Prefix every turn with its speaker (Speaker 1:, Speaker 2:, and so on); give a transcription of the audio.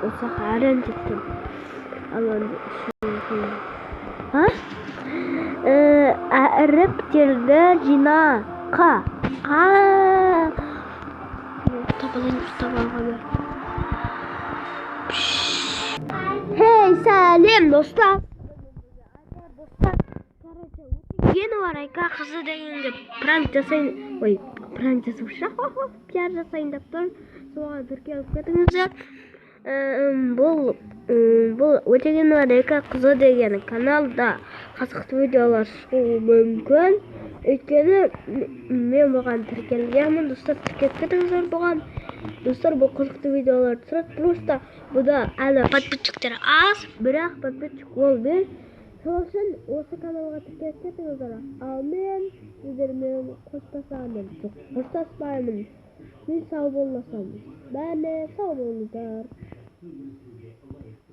Speaker 1: وسخعان جدا. الله ها الربتر جناقة طبعا. Hey Salim dostlar. Yeni var ayka kızı deyince prank жасайын. Ой, prank жасаушы. Пиар жасайын деп тұр. Соған тіркеліп кетіңіздер. Бұл өтеген бар айка қызы деген каналда қызықты видеолар шығуы мүмкін. Өйткені мен бұған тіркелгенмін. Достар, тіркеліп кетіңіздер бұған. Достар, бұл қызықты видеолар тұрады. Просто бұда әлі подписчиктер аз, бірақ подписчик ол бір. Сол үшін осы каналға тіркеліп кетіңіздер. Ал мен сіздермен қоштасамын. Қоштаспаймын. Мен сау болмасам. Бәріне сау болыңыздар.